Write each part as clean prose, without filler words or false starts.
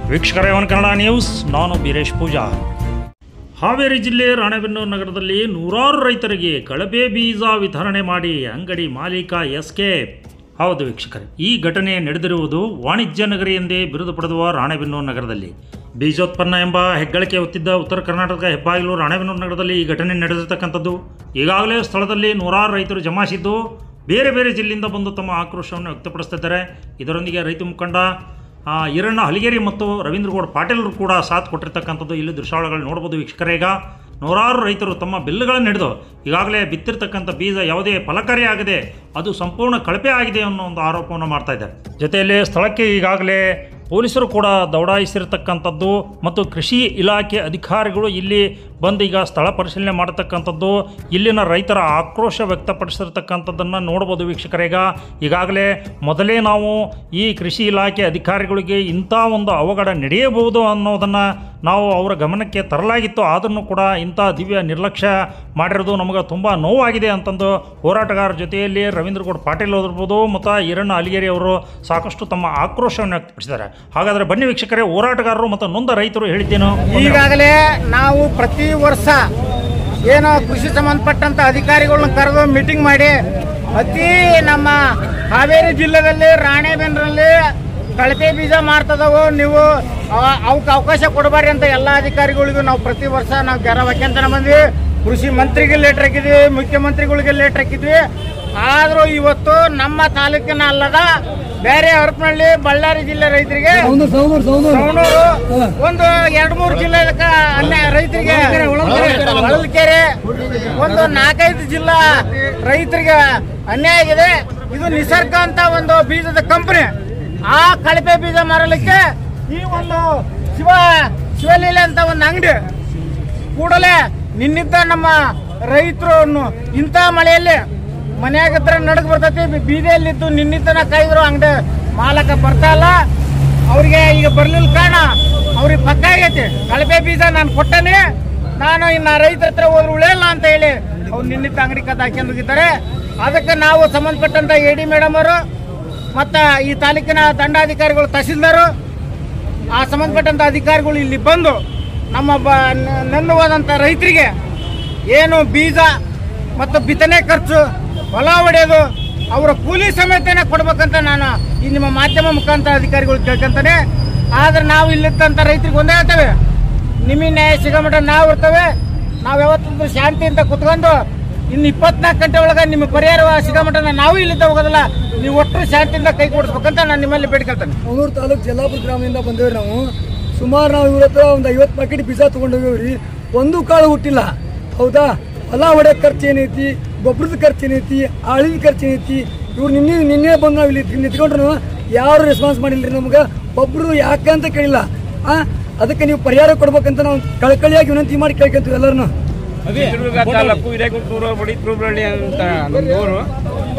ವೀಕ್ಷಕರೇ one Kannada news, ನಾನು ಬೀರೇಶ್ ಪೂಜಾರ್. ಹಾವೇರಿ ಜಿಲ್ಲೆ ರಾಣೆಬೆನ್ನೂರು ನಗರದಲ್ಲಿ ನೂರಾರು ರೈತರಿಗೆ ಕಳಪೆ ಬೀಜ ವಿತರಣೆ ಮಾಡಿ ಅಂಗಡಿ ಮಾಲೀಕ ಎಸ್ಕೇಪ್. ಹೌದು ವೀಕ್ಷಕರೇ, ಈ ಘಟನೆ ನಡೆದಿರುವುದು ವಾಣಿಜ್ಯ ನಗರಿ ಎಂದೇ ಬಿರುದು ಪಡೆದುವ ರಾಣೆಬೆನ್ನೂರು ನಗರದಲ್ಲಿ. ಬೀಜೋತ್ಪನ್ನ ಎಂಬ ಹೆಗ್ಗಳಿಕೆ ಹೊತ್ತಿದ್ದ ಉತ್ತರ ಕರ್ನಾಟಕ ಹೆಬ್ಬಾಗಿಲು ರಾಣೆಬೆನ್ನೂರು ನಗರದಲ್ಲಿ ಈ ಘಟನೆ ನಡೆದಿರ್ತಕ್ಕಂಥದ್ದು. ಈಗಾಗಲೇ ಸ್ಥಳದಲ್ಲಿ ನೂರಾರು ರೈತರು ಜಮಾಯಿಸಿದ್ದು ಬೇರೆ ಬೇರೆ ಜಿಲ್ಲೆಯಿಂದ ಬಂದು ತಮ್ಮ ಆಕ್ರೋಶವನ್ನು ವ್ಯಕ್ತಪಡಿಸ್ತಿದ್ದಾರೆ. ಇದರೊಂದಿಗೆ ರೈತ ಮುಖಂಡ ಈರಣ್ಣ ಹಲಿಗೇರಿ ಮತ್ತು ರವೀಂದ್ರಗೌಡ ಪಾಟೀಲರು ಕೂಡ ಸಾಥ್ ಕೊಟ್ಟಿರ್ತಕ್ಕಂಥದ್ದು ಇಲ್ಲಿ ದೃಶ್ಯಾವಳಿಗಳು ನೋಡ್ಬೋದು ವೀಕ್ಷಕರೇ. ಈಗ ನೂರಾರು ರೈತರು ತಮ್ಮ ಬಿಲ್ಲುಗಳನ್ನು ಹಿಡಿದು ಈಗಾಗಲೇ ಬಿತ್ತಿರ್ತಕ್ಕಂಥ ಬೀಜ ಯಾವುದೇ ಫಲಕಾರಿಯಾಗದೆ ಅದು ಸಂಪೂರ್ಣ ಕಳಪೆ ಆಗಿದೆ ಅನ್ನೋ ಒಂದು ಆರೋಪವನ್ನು ಮಾಡ್ತಾ ಇದ್ದಾರೆ. ಜೊತೆಯಲ್ಲಿ ಸ್ಥಳಕ್ಕೆ ಈಗಾಗಲೇ ಪೊಲೀಸರು ಕೂಡ ದೌಡಾಯಿಸಿರ್ತಕ್ಕಂಥದ್ದು ಮತ್ತು ಕೃಷಿ ಇಲಾಖೆ ಅಧಿಕಾರಿಗಳು ಇಲ್ಲಿ ಬಂದು ಈಗ ಸ್ಥಳ ಪರಿಶೀಲನೆ ಮಾಡತಕ್ಕಂಥದ್ದು, ಇಲ್ಲಿನ ರೈತರ ಆಕ್ರೋಶ ವ್ಯಕ್ತಪಡಿಸಿರ್ತಕ್ಕಂಥದ್ದನ್ನು ನೋಡ್ಬೋದು ವೀಕ್ಷಕರೇ. ಈಗಾಗಲೇ ಮೊದಲೇ ನಾವು ಈ ಕೃಷಿ ಇಲಾಖೆ ಅಧಿಕಾರಿಗಳಿಗೆ ಇಂಥ ಒಂದು ಅವಘಡ ನಡೆಯಬಹುದು ಅನ್ನೋದನ್ನು ನಾವು ಅವರ ಗಮನಕ್ಕೆ ತರಲಾಗಿತ್ತು. ಆದರೂ ಕೂಡ ಇಂಥ ದಿವ್ಯ ನಿರ್ಲಕ್ಷ್ಯ ಮಾಡಿರೋದು ನಮಗೆ ತುಂಬ ನೋವಾಗಿದೆ ಅಂತಂದು ಹೋರಾಟಗಾರರ ಜೊತೆಯಲ್ಲಿ ರವೀಂದ್ರಗೌಡ ಪಾಟೀಲ್ ಇರ್ಬೋದು ಮತ್ತು ಈರಣ್ಣ ಹಲಿಗೇರಿ ಅವರು ಸಾಕಷ್ಟು ತಮ್ಮ ಆಕ್ರೋಶವನ್ನು ವ್ಯಕ್ತಪಡಿಸಿದ್ದಾರೆ. ಹಾಗಾದರೆ ಬನ್ನಿ ವೀಕ್ಷಕರೇ, ಹೋರಾಟಗಾರರು ಮತ್ತು ನೊಂದ ರೈತರು ಹೇಳಿದ್ದೇನು. ಈಗಾಗಲೇ ನಾವು ಪ್ರತಿ ವರ್ಷ ಏನೋ ಕೃಷಿ ಸಂಬಂಧಪಟ್ಟಂತ ಅಧಿಕಾರಿಗಳನ್ನ ಕರೆದು ಮೀಟಿಂಗ್ ಮಾಡಿ ಅತಿ ನಮ್ಮ ಹಾವೇರಿ ಜಿಲ್ಲೆಯಲ್ಲಿ ರಾಣೆಬೆನ್ನೂರಲ್ಲಿ ಕಳಪೆ ಬೀಜ ಮಾರ್ತದವು, ನೀವು ಅವಕ್ಕೆ ಅವಕಾಶ ಕೊಡಬಾರಿ ಅಂತ ಎಲ್ಲ ಅಧಿಕಾರಿಗಳಿಗೂ ನಾವು ಪ್ರತಿ ವರ್ಷ ನಾವು ಗೆರ ವಾಕ್ಯಂತನ ಬಂದ್ವಿ. ಕೃಷಿ ಮಂತ್ರಿಗೆ ಲೇಟರ್ ಹಾಕಿದ್ವಿ, ಮುಖ್ಯಮಂತ್ರಿಗಳಿಗೆ ಲೇಟರ್ ಹಾಕಿದ್ವಿ. ಆದರೂ ಇವತ್ತು ನಮ್ಮ ತಾಲೂಕಿನ ಅಲ್ಲದ ಬೇರೆ ಹರಪನಹಳ್ಳಿ ಬಳ್ಳಾರಿ ಜಿಲ್ಲೆ ರೈತರಿಗೆ ಸವಣೂರು ಒಂದು 2-3 ಜಿಲ್ಲೆ ರೈತರಿಗೆ ಹೊಳಲ್ಕೆರೆ ಒಂದು 4-5 ಜಿಲ್ಲಾ ರೈತರಿಗೆ ಅನ್ಯಾಯ ಆಗಿದೆ. ಇದು ನಿಸರ್ಗ ಅಂತ ಒಂದು ಬೀಜದ ಕಂಪನಿ ಆ ಕಳಪೆ ಬೀಜ ಮಾರಲಿಕ್ಕೆ ಈ ಒಂದು ಶಿವಲೀಲೆ ಅಂತ ಒಂದು ಅಂಗಡಿ ಕೂಡಲೇ ನಿನ್ನಿದ್ದ ನಮ್ಮ ರೈತರು ಇಂಥ ಮಳೆಯಲ್ಲಿ ಮನ್ಯಾಗ ಹತ್ರ ನಡಕ್ ಬರ್ತೈತಿ, ಬೀದಿಯಲ್ಲಿದ್ದು ನಿನ್ನಿದ್ದನ ಕಾಯ್ದ್ರು ಅಂಗಡಿ ಮಾಲಕ ಬರ್ತಾ ಇಲ್ಲ. ಅವ್ರಿಗೆ ಈಗ ಬರ್ಲಿಲ್ಲ ಕಾರಣ ಅವ್ರಿಗೆ ಪಕ್ಕ ಆಗೈತಿ, ಕಳಪೆ ಬೀಜ ನಾನು ಕೊಟ್ಟನೆ, ನಾನು ಇನ್ನು ರೈತರ ಹತ್ರ ಹೋದ್ರೆ ಉಳಿಯಲ್ಲ ಅಂತ ಹೇಳಿ ಅವ್ರು ನಿನ್ನಿದ್ದ ಅಂಗಡಿ ಕದ್ದು ಹಾಕ್ಯಂದಿದ್ದಾರೆ. ಅದಕ್ಕೆ ನಾವು ಸಂಬಂಧಪಟ್ಟಂತ AD ಮೇಡಮ್ ಅವರು ಮತ್ತು ಈ ತಾಲೂಕಿನ ದಂಡಾಧಿಕಾರಿಗಳು, ತಹಸೀಲ್ದಾರು, ಆ ಸಂಬಂಧಪಟ್ಟಂತ ಅಧಿಕಾರಿಗಳು ಇಲ್ಲಿ ಬಂದು ನಮ್ಮ ನೊಂದುವಾದಂಥ ರೈತರಿಗೆ ಏನು ಬೀಜ ಮತ್ತು ಬಿತ್ತನೆ ಖರ್ಚು, ಹೊಲ ಹೊಡೆಯೋದು, ಅವರ ಕೂಲಿ ಸಮೇತನೇ ಕೊಡ್ಬೇಕಂತ ನಾನು ಈ ನಿಮ್ಮ ಮಾಧ್ಯಮ ಮುಖಾಂತರ ಅಧಿಕಾರಿಗಳು ಕೇಳ್ಕೊಂತಾನೆ. ಆದ್ರೆ ನಾವು ಇಲ್ಲಿದ್ದಂಥ ರೈತರಿಗೆ ಒಂದೇ ಹೇಳ್ತೇವೆ, ನಿಮಗೆ ನ್ಯಾಯ ಸಿಗಮಟ ನಾವು ಇರ್ತೇವೆ. ನಾವು ಯಾವತ್ತೂ ಶಾಂತಿಯಿಂದ ಕುತ್ಕೊಂಡು ಇನ್ನು 24 ಗಂಟೆ ಒಳಗೆ ನಿಮ್ಮ ಪರಿಹಾರ ಸಿಗಮಟನ ನಾವು ಇಲ್ಲಿದ್ದ ಹೋಗೋದಿಲ್ಲ, ನೀವು ಒಟ್ಟು ಶಾಂತಿಯಿಂದ ಕೈ ಕೊಡಿಸ್ಬೇಕಂತ ನಾನು ನಿಮ್ಮಲ್ಲಿ ಬೇಡ್ಕೊಳ್ತೇನೆ. ಅವನೂರು ತಾಲೂಕು ಜಲ್ಲಾಪುರ ಗ್ರಾಮದಿಂದ ಬಂದೇವ್ರಿ. ನಾವು ಸುಮಾರು ನಾವು ಇವ್ರ ಹತ್ರ ಒಂದು 50 ಪ್ಯಾಕೆಟ್ ಬೀಜ ತೊಗೊಂಡೋಗ್ರಿ, ಒಂದು ಕಾಳು ಹುಟ್ಟಿಲ್ಲ. ಹೌದಾ? ಹೊಲ ಹೊಡೆಯೋ ಖರ್ಚು ಏನೈತಿ, ಗೊಬ್ಬರದ ಖರ್ಚು ಏನೈತಿ, ಆಳಿನ ಖರ್ಚು ಏನೈತಿ, ಇವ್ರು ನಿನ್ನೆ ಬಂದು ನಾವು ಇಲ್ಲಿ ನಿಂತ್ಕೊಂಡ್ರು ಯಾರು ರೆಸ್ಪಾನ್ಸ್ ಮಾಡಿಲ್ರಿ. ನಮ್ಗೆ ಒಬ್ರು ಯಾಕೆ ಅಂತ ಕೇಳಿಲ್ಲ. ಅದಕ್ಕೆ ನೀವು ಪರಿಹಾರ ಕೊಡ್ಬೇಕಂತ ನಾವು ಕಳಕಳಿಯಾಗಿ ವಿನಂತಿ ಮಾಡಿ ಕೇಳ್ಕೊಂತೀವಿ ಎಲ್ಲರನ್ನು. ತಾಲೂಕು ಹಿರೇಗುಂಟೂರು ಬಡಿತೂರಳ್ಳಿ ಅಂತ ನಮ್ಮೂರು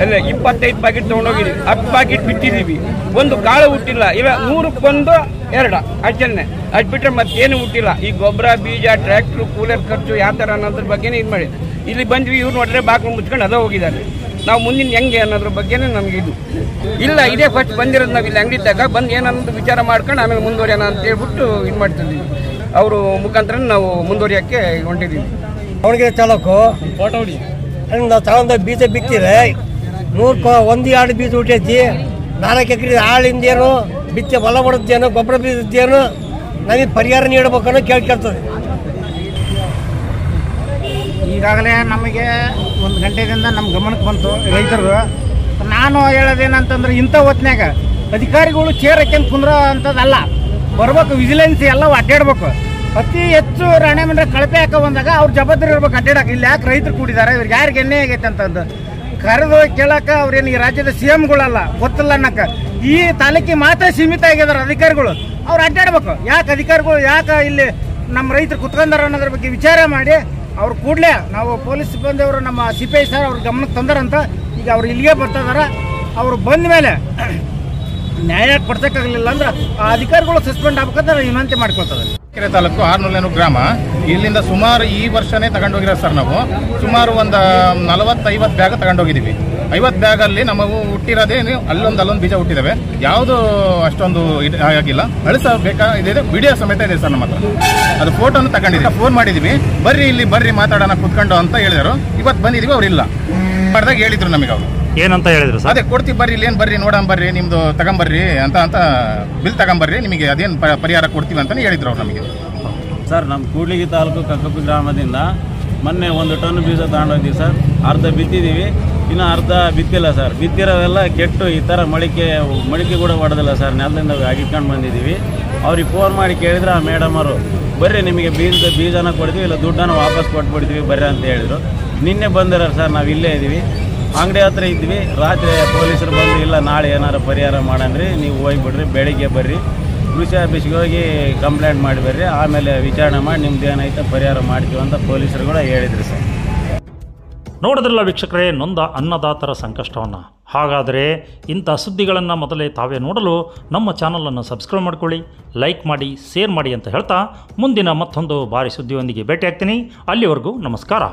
ಅಲ್ಲೇ 25 ಪ್ಯಾಕೆಟ್ ತೊಗೊಂಡೋಗಿದ್ವಿ, 10 ಪ್ಯಾಕೆಟ್ ಬಿಟ್ಟಿದ್ದೀವಿ, ಒಂದು ಕಾಳು ಹುಟ್ಟಿಲ್ಲ. ಇವ 100ಕ್ಕೆ 2 ಅಷ್ಟನ್ನೇ, ಅದು ಬಿಟ್ಟರೆ ಮತ್ತೇನು ಹುಟ್ಟಿಲ್ಲ. ಈ ಗೊಬ್ಬರ, ಬೀಜ, ಟ್ರ್ಯಾಕ್ಟ್ರು, ಕೂಲರ್ ಖರ್ಚು ಯಾವ ಥರ ಅನ್ನೋದ್ರ ಬಗ್ಗೆನೇ ಇದು ಮಾಡಿದ್ವಿ. ಇಲ್ಲಿ ಬಂದ್ವಿ, ಇವ್ರು ನೋಡ್ರೆ ಬಾಕ್ಲು ಮುಚ್ಕೊಂಡು ಅದ ಹೋಗಿದ್ದಾರೆ. ನಾವು ಮುಂದಿನ ಹೆಂಗೆ ಅನ್ನೋದ್ರ ಬಗ್ಗೆನೇ ನಮ್ಗೆ ಇದು ಇಲ್ಲ. ಇದೇ ಫಸ್ಟ್ ಬಂದಿರೋದು ನಾವು ಇಲ್ಲಿ ಅಂಗಡಿದಾಗ ಬಂದು ಏನನ್ನೋದು ವಿಚಾರ ಮಾಡ್ಕೊಂಡು ಆಮೇಲೆ ಮುಂದುವರಿಯೋಣ ಅಂತ ಹೇಳ್ಬಿಟ್ಟು ಇದು ಮಾಡ್ತಿದ್ದೀವಿ. ಅವರು ಮುಖಾಂತರ ನಾವು ಮುಂದುವರಿಯೋಕ್ಕೆ ಹೊಂಟಿದ್ದೀವಿ. ಅವನಿಗೆ ಚಾಲಕು ನಾವು ತಗೊಂಡ ಬೀಜ ಬಿತ್ತಿದ್ರೆ 100-2 ಬೀಜ ಹುಟ್ಟೈತಿ. 4 ಎಕರೆ ಆಳಿಂದೇನು ಬಿತ್ತೆ ಹೊಲ ಹೊಡೆದೇನು ಗೊಬ್ಬರ ಬೀಜದ್ದೇನು ನಮಗೆ ಪರಿಹಾರ ನೀಡಬೇಕನ್ನೋ ಕೇಳ್ಕೊಳ್ತದೆ. ಈಗಾಗಲೇ ನಮಗೆ 1 ಗಂಟೆದಿಂದ ನಮ್ಮ ಗಮನಕ್ಕೆ ಬಂತು ರೈತರು. ನಾನು ಹೇಳೋದೇನಂತಂದ್ರೆ ಇಂಥ ಹೊತ್ನ್ಯಾಗ ಅಧಿಕಾರಿಗಳು ಚೇರ್ ಹಾಕ್ಯಂತ ಕುಂದ್ರ ಅಂಥದ್ದಲ್ಲ, ಬರ್ಬೇಕು, ವಿಜಿಲೆನ್ಸ್ ಎಲ್ಲ ಅಡ್ಡಾಡ್ಬೇಕು. ಅತಿ ಹೆಚ್ಚು ರಾಣೆಬೆನ್ನೂರು ಕಳಪೆ ಹಾಕ ಬಂದಾಗ ಅವ್ರ ಜವಾಬ್ದಾರಿ ಇರ್ಬೇಕು ಅಡ್ಡಾಡಕ್ಕೆ. ಇಲ್ಲಿ ಯಾಕೆ ರೈತರು ಕೂಡಿದ್ದಾರೆ, ಇವ್ರಿಗೆ ಯಾರಿಗೆ ಎಣ್ಣೆ ಆಗೈತೆ ಅಂತಂದು ಕರೆದು ಕೇಳಕ್ಕೆ ಅವ್ರೇನು ಈ ರಾಜ್ಯದ CMಗಳಲ್ಲ, ಗೊತ್ತಿಲ್ಲ ಅನ್ನಕ್ಕೆ. ಈ ತಾಲೂಕಿಗೆ ಮಾತ್ರ ಸೀಮಿತ ಆಗಿದ್ದಾರೆ ಅಧಿಕಾರಿಗಳು. ಅವ್ರು ಅಡ್ಡಾಡ್ಬೇಕು. ಯಾಕೆ ಅಧಿಕಾರಿಗಳು ಯಾಕೆ ಇಲ್ಲಿ ನಮ್ಮ ರೈತರು ಕುತ್ಕೊಂಡಾರ ಅನ್ನೋದ್ರ ಬಗ್ಗೆ ವಿಚಾರ ಮಾಡಿ ಅವ್ರು ಕೂಡಲೇ ನಾವು ಪೊಲೀಸ್ ಸಿಬ್ಬಂದಿಯವರು ನಮ್ಮ CPI ಸರ್ ಅವ್ರ ಗಮನಕ್ಕೆ ತಂದಾರಂತ. ಈಗ ಅವ್ರು ಇಲ್ಲಿಗೆ ಬರ್ತಾ ಇದಾರೆ. ಅವರು ಬಂದ ಮೇಲೆ ನ್ಯಾಯ ಕೊಡ್ಸೋಕ್ಕಾಗಲಿಲ್ಲ ಅಂದ್ರೆ ಆ ಅಧಿಕಾರಿಗಳು ಸಸ್ಪೆಂಡ್ ಆಗ್ಬೇಕಂತ ವಿನಂತಿ ಮಾಡ್ಕೊಳ್ತದೆ. ಕೆರೆ ತಾಲೂಕು ಆರ್ನೂಲೇನು ಗ್ರಾಮ, ಇಲ್ಲಿಂದ ಸುಮಾರು ಈ ವರ್ಷನೇ ತಗೊಂಡೋಗಿರೋ ಸರ್. ನಾವು ಸುಮಾರು ಒಂದು 40-50 ಬ್ಯಾಗ್ ತಗೊಂಡೋಗಿದ್ದೀವಿ. 50 ಬ್ಯಾಗಲ್ಲಿ ನಮಗೂ ಹುಟ್ಟಿರೋದೇ ಅಲ್ಲೊಂದು ಬೀಜ ಹುಟ್ಟಿದಾವೆ. ಯಾವುದು ಅಷ್ಟೊಂದು ಆಗಿಲ್ಲ. ಅಳಿಸಬೇಕಾ ಇದೆ, ವಿಡಿಯೋ ಸಮೇತ ಇದೆ ಸರ್ ನಮ್ಮ ಹತ್ರ. ಅದು ಫೋಟೋನು ತಗೊಂಡಿದ್ದೀವಿ. ಫೋನ್ ಮಾಡಿದ್ದೀವಿ, ಬರ್ರಿ ಮಾತಾಡೋಣ ಕುತ್ಕೊಂಡು ಅಂತ ಹೇಳಿದರು. ಇವತ್ತು ಬಂದಿದ್ದೀವಿ, ಅವ್ರಿಲ್ಲ. ಮಾಡಿದಾಗ ಹೇಳಿದ್ರು ನಮಗೆ ಅವರು ಏನಂತ ಹೇಳಿದ್ರು ಸರ್? ಅದೇ ಕೊಡ್ತೀವಿ ಬರ್ರಿ, ಇಲ್ಲಿ ಏನು ಬರ್ರಿ ನೋಡೋಣ ಬರ್ರಿ, ನಿಮ್ದು ತಗೊಂಬರ್ರಿ ಅಂತ ಬಿಲ್ ತಗೊಂಬರ್ರಿ, ನಿಮಗೆ ಅದೇನು ಪರಿಹಾರ ಕೊಡ್ತೀವಿ ಅಂತ ಹೇಳಿದ್ರು ಅವ್ರು ನಮಗೆ. ಸರ್, ನಮ್ಮ ಕೂಡ್ಲಿಗಿ ತಾಲೂಕು ಕಕ್ಕಪ್ಪಿ ಗ್ರಾಮದಿಂದ ಮೊನ್ನೆ 1 ಟನ್ ಬೀಜ ತಗೊಂಡೋಗಿದ್ದೀವಿ ಸರ್. ಅರ್ಧ ಬಿತ್ತಿದ್ದೀವಿ, ಇನ್ನು ಅರ್ಧ ಬಿತ್ತಿಲ್ಲ ಸರ್. ಬಿತ್ತಿರೋವೆಲ್ಲ ಕೆಟ್ಟು ಈ ಥರ ಮೊಳಕೆ ಕೂಡ ಹೊಡೆದಿಲ್ಲ ಸರ್. ನೆಲದಿಂದ ಆಗಿಟ್ಕೊಂಡು ಬಂದಿದ್ದೀವಿ. ಅವ್ರಿಗೆ ಫೋನ್ ಮಾಡಿ ಕೇಳಿದ್ರೆ ಆ ಮೇಡಮ್ ಅವರು ಬರ್ರಿ ನಿಮಗೆ ಬೀಜನ ಕೊಡ್ತೀವಿ, ಇಲ್ಲ ದುಡ್ಡನ್ನು ವಾಪಸ್ ಕೊಟ್ಬಿಡ್ತೀವಿ ಬರ್ರಿ ಅಂತ ಹೇಳಿದರು. ನಿನ್ನೆ ಬಂದಿರೋ ಸರ್, ನಾವು ಇಲ್ಲೇ ಇದ್ದೀವಿ, ಅಂಗಡಿ ಹತ್ರ ಇದ್ವಿ. ರಾತ್ರಿ ಪೊಲೀಸರು ಬಂದು ಇಲ್ಲ ನಾಳೆ ಏನಾರು ಪರಿಹಾರ ಮಾಡಂದ್ರಿ, ನೀವು ಹೋಗಿಬಿಡ್ರಿ, ಬೆಳಿಗ್ಗೆ ಬರ್ರಿ ಕೃಷಿ ಆಫೀಸ್ಗೆ ಹೋಗಿ ಕಂಪ್ಲೇಂಟ್ ಮಾಡಿ ಬರ್ರಿ, ಆಮೇಲೆ ವಿಚಾರಣೆ ಮಾಡಿ ನಿಮ್ದು ಏನೈತೆ ಪರಿಹಾರ ಮಾಡ್ತೀವಿ ಅಂತ ಪೊಲೀಸರು ಕೂಡ ಹೇಳಿದ್ರು ಸರ್. ನೋಡಿದ್ರಲ್ಲ ವೀಕ್ಷಕರೇ, ನೊಂದ ಅನ್ನದಾತರ ಸಂಕಷ್ಟವನ್ನು. ಹಾಗಾದರೆ ಇಂಥ ಸುದ್ದಿಗಳನ್ನು ಮೊದಲೇ ತಾವೇ ನೋಡಲು ನಮ್ಮ ಚಾನಲನ್ನು ಸಬ್ಸ್ಕ್ರೈಬ್ ಮಾಡ್ಕೊಳ್ಳಿ, ಲೈಕ್ ಮಾಡಿ, ಶೇರ್ ಮಾಡಿ ಅಂತ ಹೇಳ್ತಾ ಮುಂದಿನ ಮತ್ತೊಂದು ಭಾರಿ ಸುದ್ದಿಯೊಂದಿಗೆ ಭೇಟಿಯಾಗ್ತೀನಿ. ಅಲ್ಲಿವರೆಗೂ ನಮಸ್ಕಾರ.